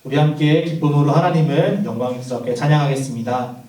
우리 함께 기쁨으로 하나님을 영광스럽게 찬양하겠습니다.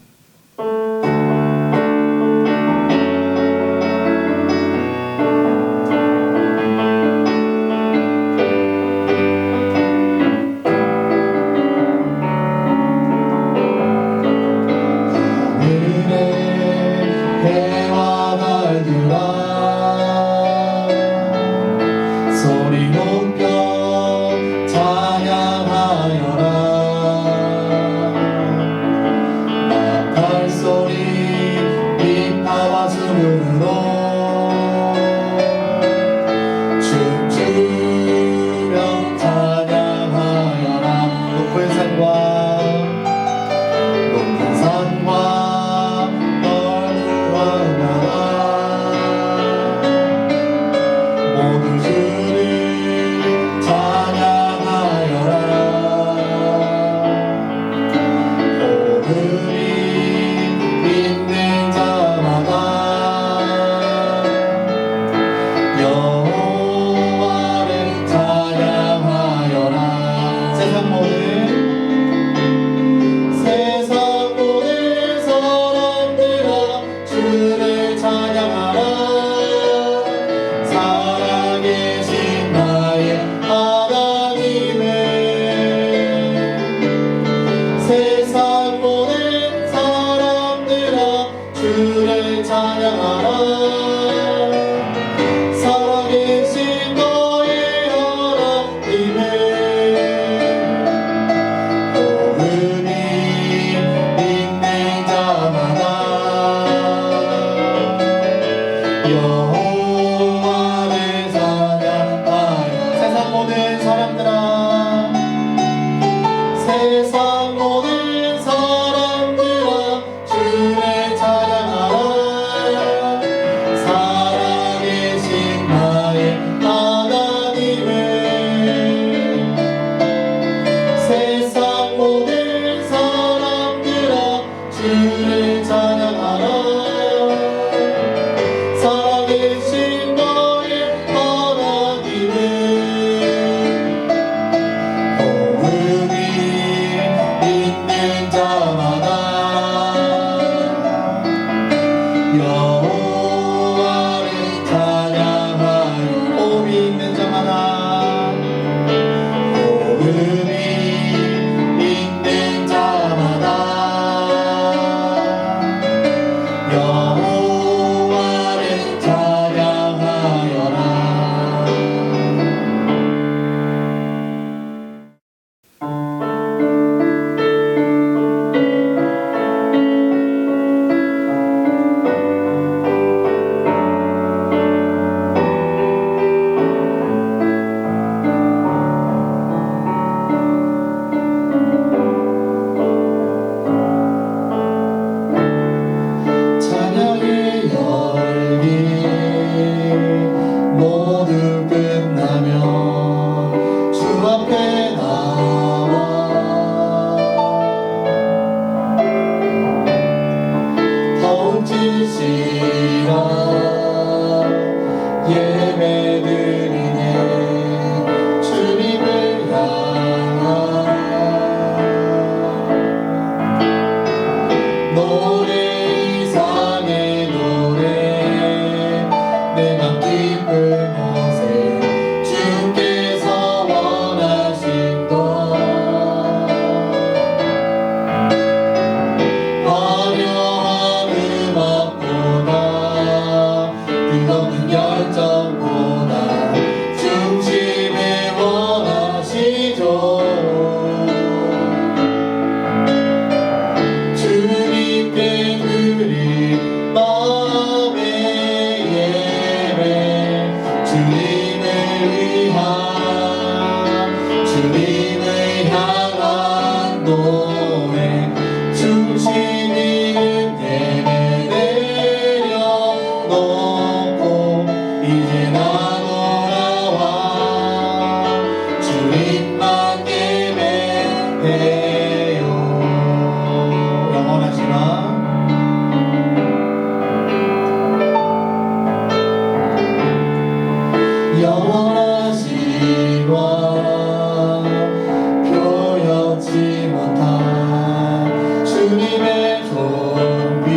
주님의 종비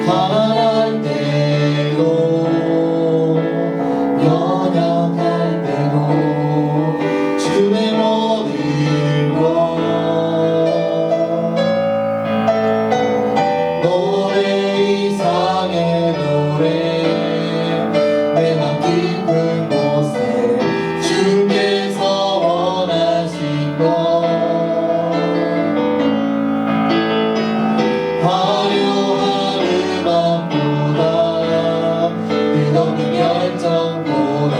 가난할 때도 연약할 때도 주의 모든 것 노래 이상의 노래 내 맘 깊은 곳에 주께서 원하신 것 화려한 음악보다 끝없는 열정보다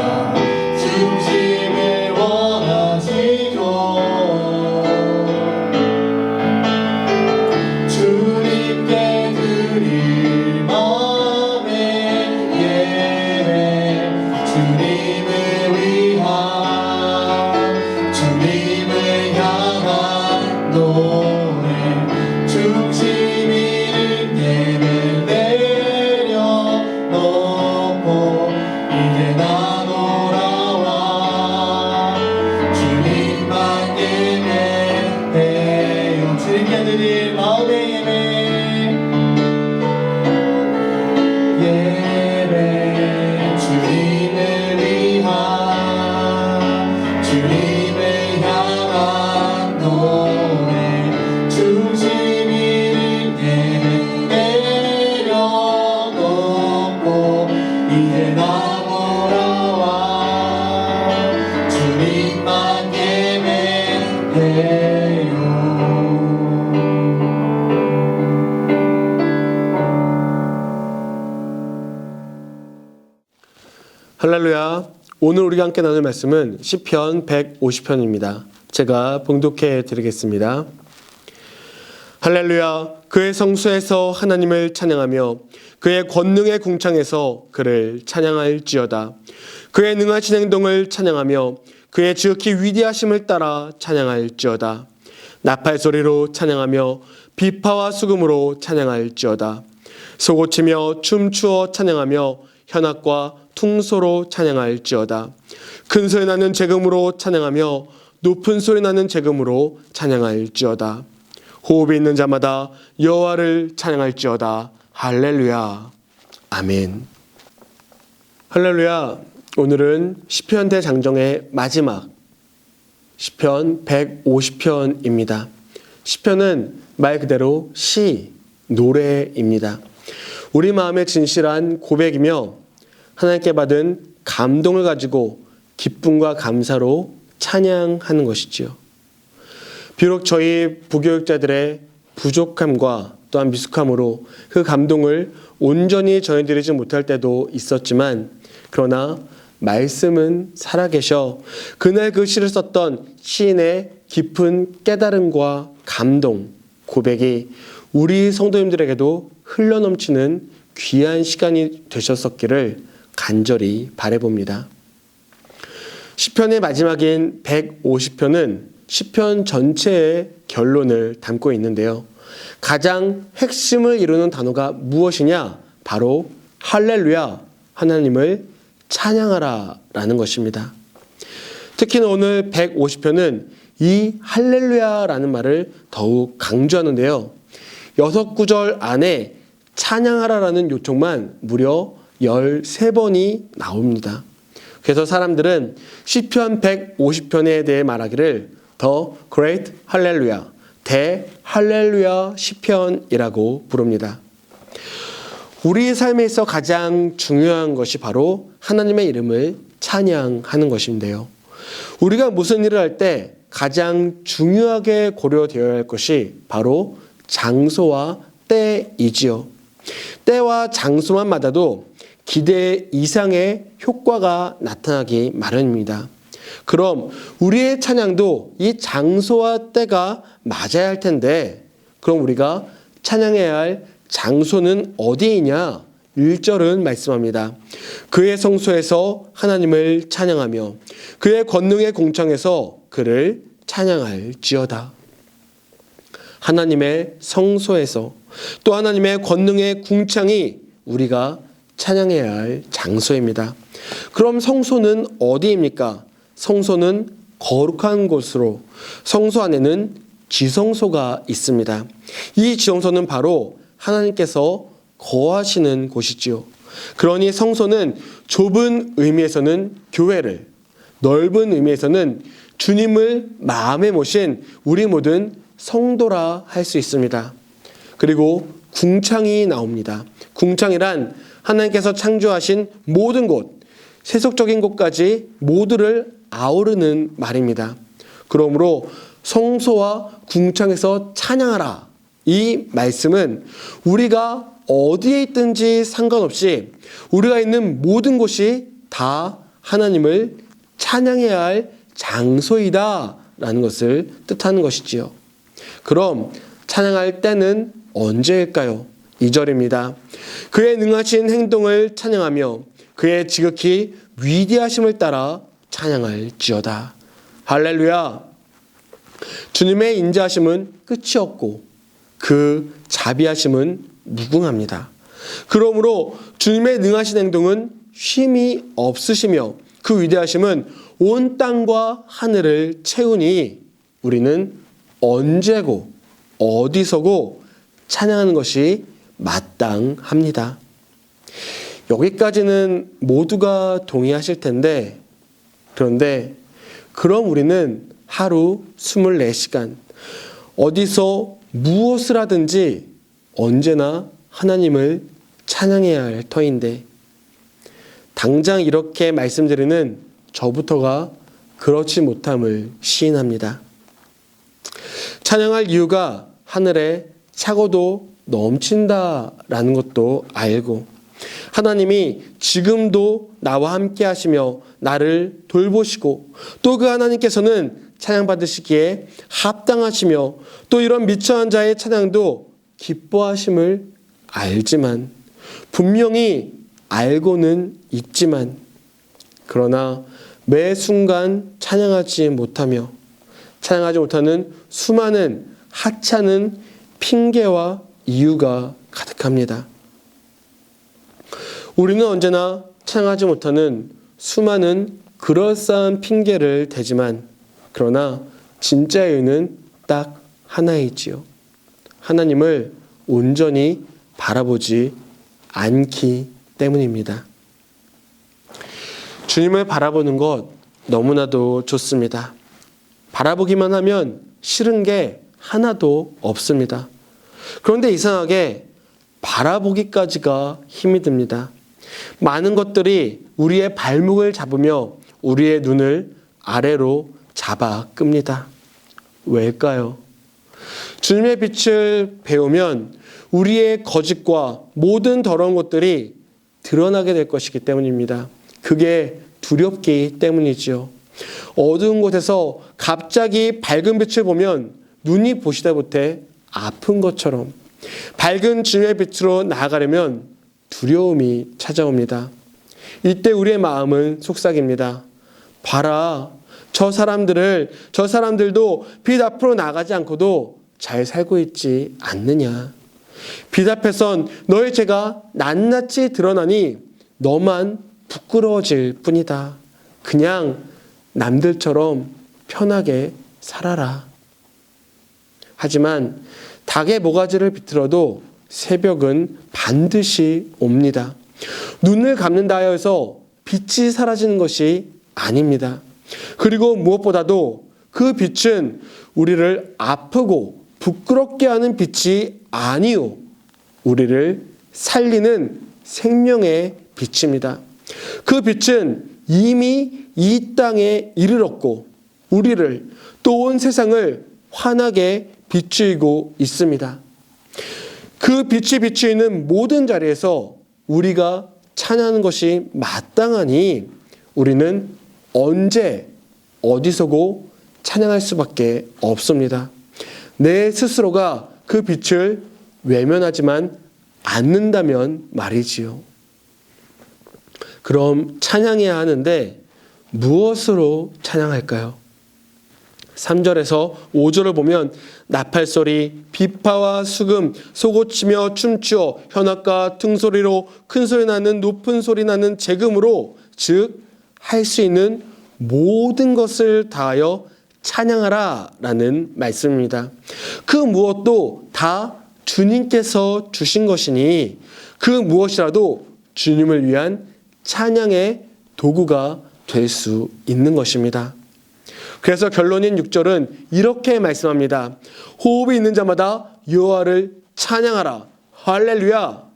중심을 원하시죠. 주님께 드릴 마음의 예배 주님을 위한 주님을 향한 노래 중심 있는 예배 내려놓고 이제 나 돌아와 주님만 예배해요. 주님께 드릴 마음의 예배 주님을 위한 주님을 향한 노래 중심 있는 예배 내려놓고 이제 나 돌아와 주님만 예배해요. 할렐루야. 오늘 우리가 함께 나눌 말씀은 시편 150편입니다. 제가 봉독해 드리겠습니다. 할렐루야. 그의 성소에서 하나님을 찬양하며 그의 권능의 궁창에서 그를 찬양할지어다. 그의 능하신 행동을 찬양하며 그의 지극히 위대하심을 따라 찬양할지어다. 나팔 소리로 찬양하며 비파와 수금으로 찬양할지어다. 소고치며 춤추어 찬양하며 현악과 퉁소로 찬양할지어다. 큰 소리 나는 재금으로 찬양하며 높은 소리 나는 재금으로 찬양할지어다. 호흡이 있는 자마다 여호와를 찬양할지어다. 할렐루야. 아멘. 할렐루야. 오늘은 시편 대장정의 마지막 시편 150편입니다. 시편은 말 그대로 시, 노래입니다. 우리 마음의 진실한 고백이며 하나님께 받은 감동을 가지고 기쁨과 감사로 찬양하는 것이지요. 비록 저희 부교육자들의 부족함과 또한 미숙함으로 그 감동을 온전히 전해드리지 못할 때도 있었지만, 그러나 말씀은 살아계셔 그날 그 시를 썼던 시인의 깊은 깨달음과 감동, 고백이 우리 성도님들에게도 흘러넘치는 귀한 시간이 되셨었기를 간절히 바라봅니다. 시편의 마지막인 150편은 시편 전체의 결론을 담고 있는데요. 가장 핵심을 이루는 단어가 무엇이냐? 바로 할렐루야, 하나님을 찬양하라 라는 것입니다. 특히 오늘 150편은 이 할렐루야라는 말을 더욱 강조하는데요. 6구절 안에 찬양하라라는 요청만 무려 13번이 나옵니다. 그래서 사람들은 시편 150편에 대해 말하기를 The Great Hallelujah, 대할렐루야 시편이라고 부릅니다. 우리 삶에 있어 가장 중요한 것이 바로 하나님의 이름을 찬양하는 것인데요. 우리가 무슨 일을 할 때 가장 중요하게 고려되어야 할 것이 바로 장소와 때이지요. 때와 장소만 맞아도 기대 이상의 효과가 나타나기 마련입니다. 그럼 우리의 찬양도 이 장소와 때가 맞아야 할 텐데, 그럼 우리가 찬양해야 할 장소는 어디이냐? 1절은 말씀합니다. 그의 성소에서 하나님을 찬양하며 그의 권능의 공창에서 그를 찬양할지어다. 하나님의 성소에서, 또 하나님의 권능의 궁창이 우리가 찬양해야 할 장소입니다. 그럼 성소는 어디입니까? 성소는 거룩한 곳으로 성소 안에는 지성소가 있습니다. 이 지성소는 바로 하나님께서 거하시는 곳이지요. 그러니 성소는 좁은 의미에서는 교회를, 넓은 의미에서는 주님을 마음에 모신 우리 모든 성도라 할 수 있습니다. 그리고 궁창이 나옵니다. 궁창이란 하나님께서 창조하신 모든 곳, 세속적인 곳까지 모두를 아우르는 말입니다. 그러므로 성소와 궁창에서 찬양하라. 이 말씀은 우리가 어디에 있든지 상관없이 우리가 있는 모든 곳이 다 하나님을 찬양해야 할 장소이다 라는 것을 뜻하는 것이지요. 그럼 찬양할 때는 언제일까요? 2절입니다. 그의 능하신 행동을 찬양하며 그의 지극히 위대하심을 따라 찬양할지어다. 할렐루야. 주님의 인자하심은 끝이 없고 그 자비하심은 무궁합니다. 그러므로 주님의 능하신 행동은 쉼이 없으시며 그 위대하심은 온 땅과 하늘을 채우니 우리는 언제고 어디서고 찬양하는 것이 마땅합니다. 여기까지는 모두가 동의하실 텐데, 그런데 그럼 우리는 하루 24시간 어디서 무엇을 하든지 언제나 하나님을 찬양해야 할 터인데, 당장 이렇게 말씀드리는 저부터가 그렇지 못함을 시인합니다. 찬양할 이유가 하늘에 차고도 넘친다라는 것도 알고, 하나님이 지금도 나와 함께 하시며 나를 돌보시고, 또 그 하나님께서는 찬양받으시기에 합당하시며 또 이런 미처한 자의 찬양도 기뻐하심을 알지만, 분명히 알고는 있지만, 그러나 매 순간 찬양하지 못하며 찬양하지 못하는 수많은 하찮은 핑계와 이유가 가득합니다. 우리는 언제나 찬양하지 못하는 수많은 그럴싸한 핑계를 대지만, 그러나 진짜 이유는 딱 하나이지요. 하나님을 온전히 바라보지 않기 때문입니다. 주님을 바라보는 것 너무나도 좋습니다. 바라보기만 하면 싫은 게 하나도 없습니다. 그런데 이상하게 바라보기까지가 힘이 듭니다. 많은 것들이 우리의 발목을 잡으며 우리의 눈을 아래로 잡아 끕니다. 왜일까요? 주님의 빛을 배우면 우리의 거짓과 모든 더러운 것들이 드러나게 될 것이기 때문입니다. 그게 두렵기 때문이지요. 어두운 곳에서 갑자기 밝은 빛을 보면 눈이 보시다 못해 아픈 것처럼 밝은 주님의 빛으로 나아가려면 두려움이 찾아옵니다. 이때 우리의 마음은 속삭입니다. 봐라, 저 사람들도 빛 앞으로 나가지 않고도 잘 살고 있지 않느냐. 빛 앞에선 너의 죄가 낱낱이 드러나니 너만 부끄러워질 뿐이다. 그냥 남들처럼 편하게 살아라. 하지만 닭의 모가지를 비틀어도 새벽은 반드시 옵니다. 눈을 감는다 하여서 빛이 사라지는 것이 아닙니다. 그리고 무엇보다도 그 빛은 우리를 아프고 부끄럽게 하는 빛이 아니요, 우리를 살리는 생명의 빛입니다. 그 빛은 이미 이 땅에 이르렀고 우리를 또 온 세상을 환하게 비추이고 있습니다. 그 빛이 비추이는 모든 자리에서 우리가 찬양하는 것이 마땅하니 우리는 언제 어디서고 찬양할 수밖에 없습니다. 내 스스로가 그 빛을 외면하지만 않는다면 말이지요. 그럼 찬양해야 하는데 무엇으로 찬양할까요? 3절에서 5절을 보면 나팔소리, 비파와 수금, 소고치며 춤추어 현악과 등소리로 큰 소리 나는 높은 소리 나는 재금으로, 즉 할 수 있는 모든 것을 다하여 찬양하라 라는 말씀입니다. 그 무엇도 다 주님께서 주신 것이니 그 무엇이라도 주님을 위한 찬양의 도구가 될 수 있는 것입니다. 그래서 결론인 6절은 이렇게 말씀합니다. 호흡이 있는 자마다 여호와를 찬양하라. 할렐루야.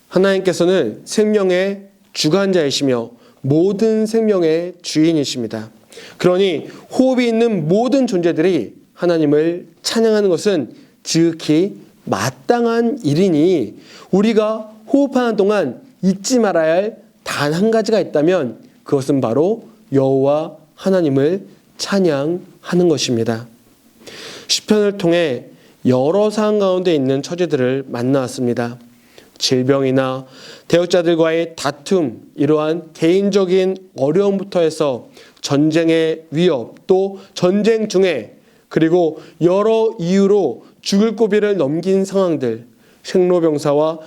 하나님께서는 생명의 주관자이시며 모든 생명의 주인이십니다. 그러니 호흡이 있는 모든 존재들이 하나님을 찬양하는 것은 지극히 마땅한 일이니 우리가 호흡하는 동안 잊지 말아야 할 단 한 가지가 있다면 그것은 바로 여호와 하나님을 찬양하는 것입니다. 시편을 통해 여러 상황 가운데 있는 처지들을 만나왔습니다. 질병이나 대역자들과의 다툼, 이러한 개인적인 어려움부터 해서 전쟁의 위협, 또 전쟁 중에 그리고 여러 이유로 죽을 고비를 넘긴 상황들, 생로병사와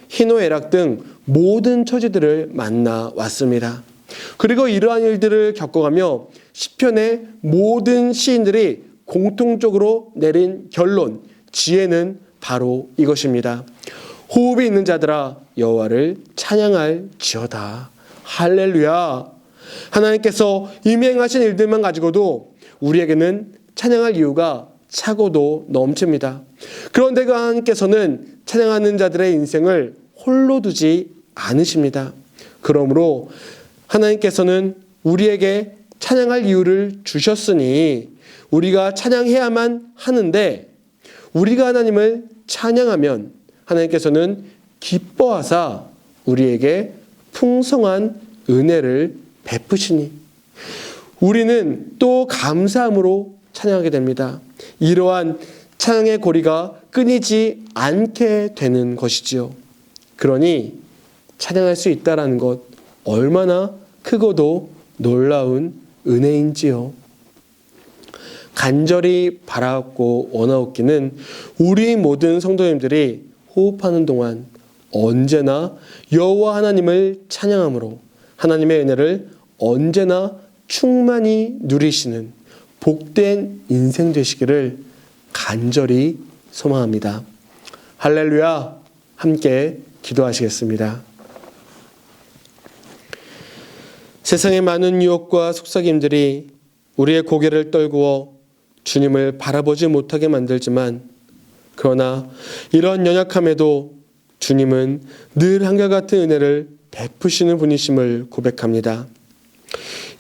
희노애락 등 모든 처지들을 만나왔습니다. 그리고 이러한 일들을 겪어가며 시편의 모든 시인들이 공통적으로 내린 결론, 지혜는 바로 이것입니다. 호흡이 있는 자들아 여호와를 찬양할지어다. 할렐루야. 하나님께서 이미 행하신 일들만 가지고도 우리에게는 찬양할 이유가 차고도 넘칩니다. 그런데 그 하나님께서는 찬양하는 자들의 인생을 홀로 두지 않으십니다. 그러므로 하나님께서는 우리에게 찬양할 이유를 주셨으니 우리가 찬양해야만 하는데 우리가 하나님을 찬양하면 하나님께서는 기뻐하사 우리에게 풍성한 은혜를 베푸시니 우리는 또 감사함으로 찬양하게 됩니다. 이러한 찬양의 고리가 끊이지 않게 되는 것이지요. 그러니 찬양할 수 있다라는 것 얼마나 크고도 놀라운 은혜인지요. 간절히 바라고 원하옵기는 우리 모든 성도님들이 호흡하는 동안 언제나 여호와 하나님을 찬양함으로 하나님의 은혜를 언제나 충만히 누리시는 복된 인생 되시기를 간절히 소망합니다. 할렐루야. 함께 기도하시겠습니다. 세상의 많은 유혹과 속삭임들이 우리의 고개를 떨구어 주님을 바라보지 못하게 만들지만 그러나 이런 연약함에도 주님은 늘 한결같은 은혜를 베푸시는 분이심을 고백합니다.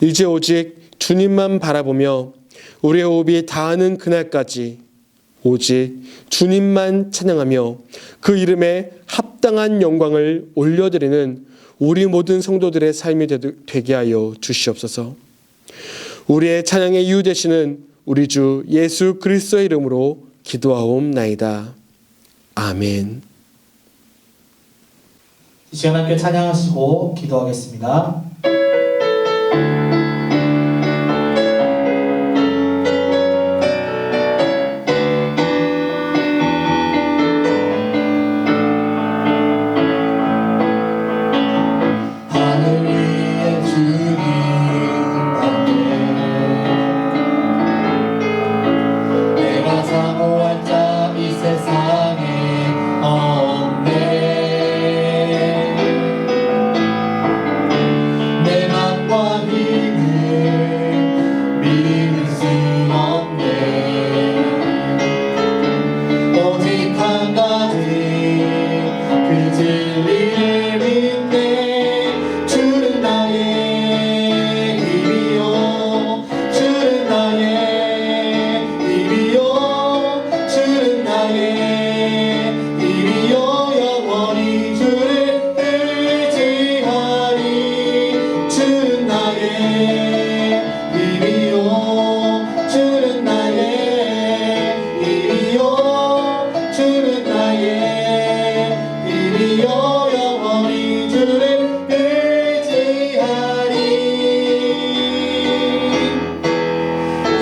이제 오직 주님만 바라보며 우리의 호흡이 다하는 그날까지 오직 주님만 찬양하며 그 이름에 합당한 영광을 올려드리는 우리 모든 성도들의 삶이 되게 하여 주시옵소서. 우리의 찬양의 이유 되시는 우리 주 예수 그리스도의 이름으로 기도하옵나이다. 아멘. 이 시간 함께 찬양하시고 기도하겠습니다.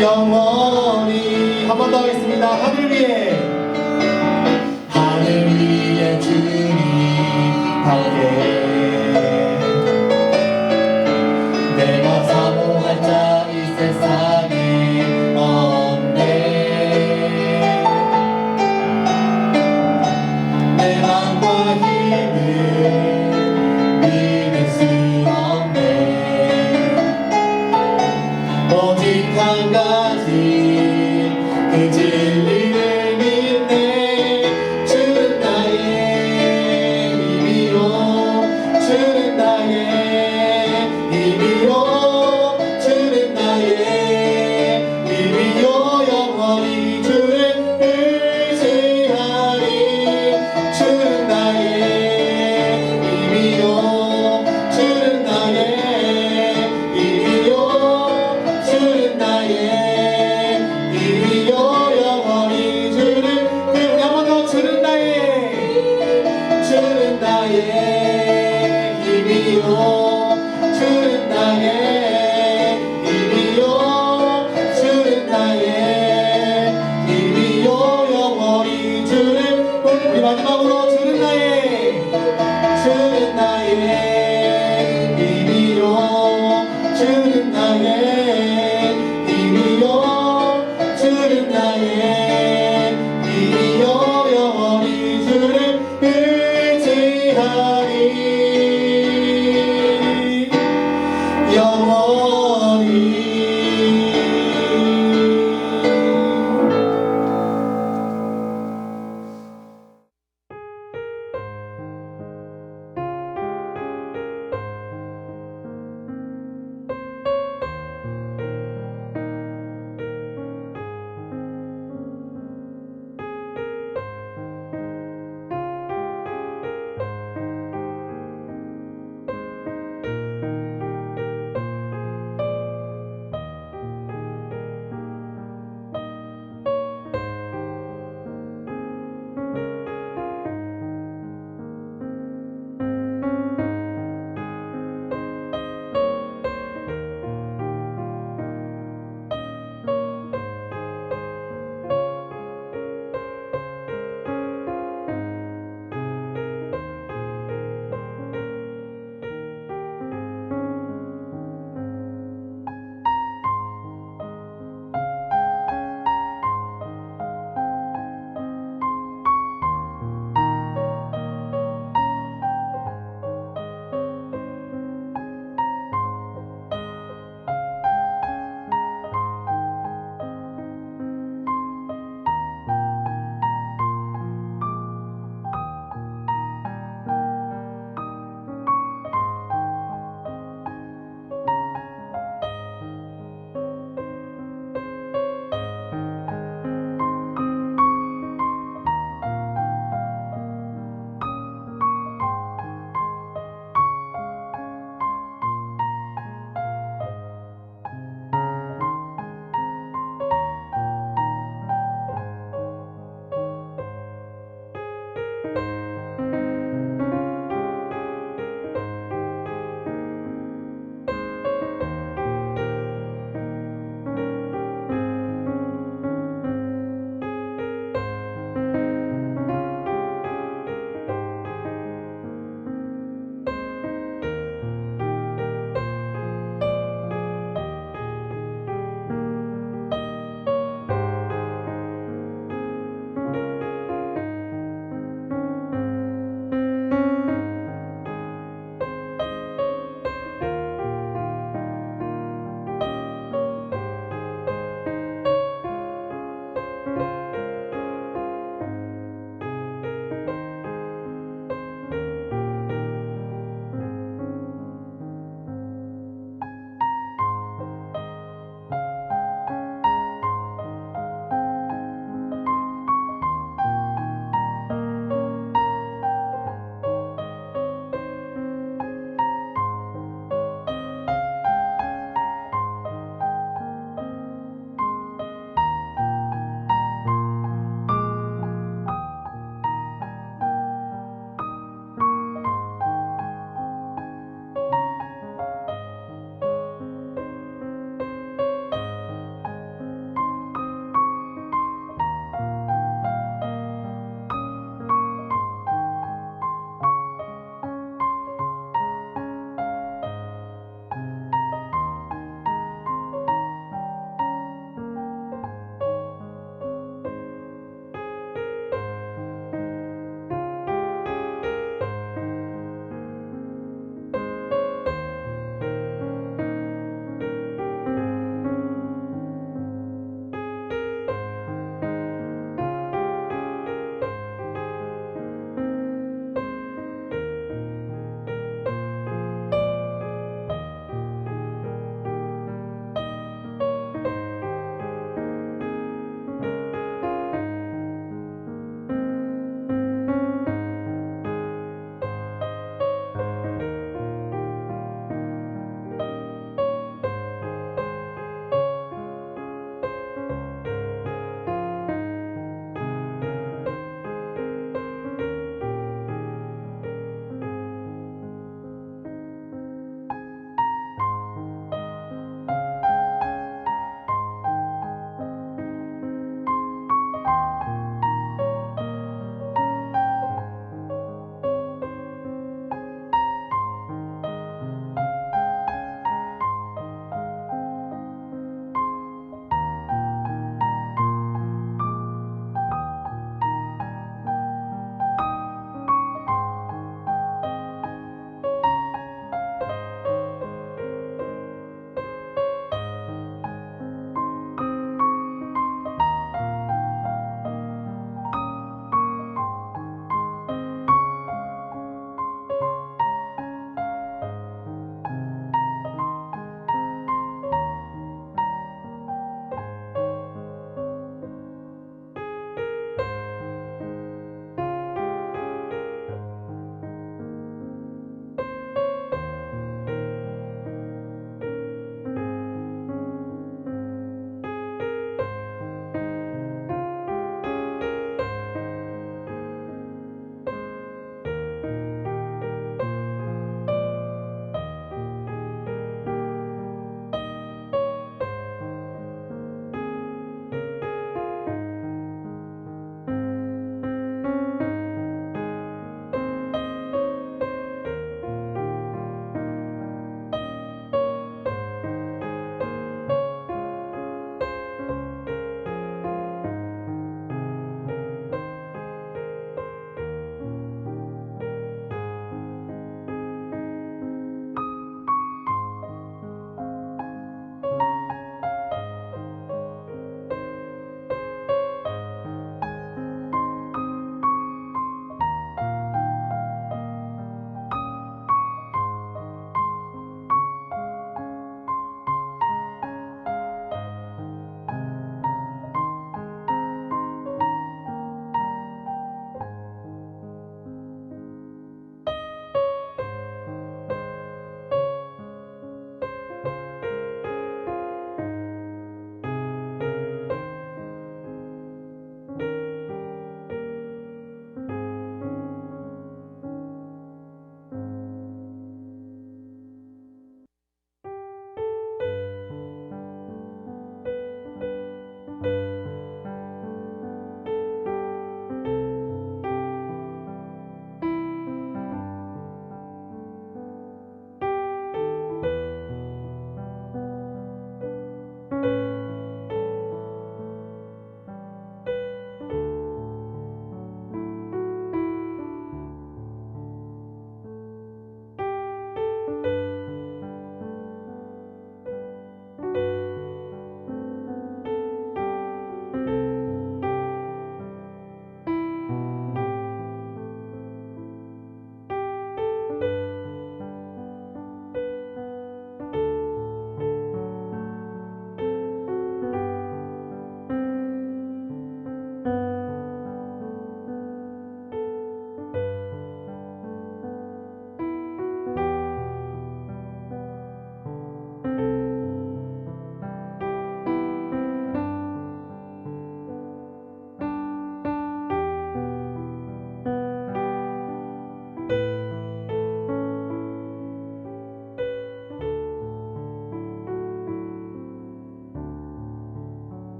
영원히 한 번 더 하겠습니다. 하늘 위에 주님 함께 한 가지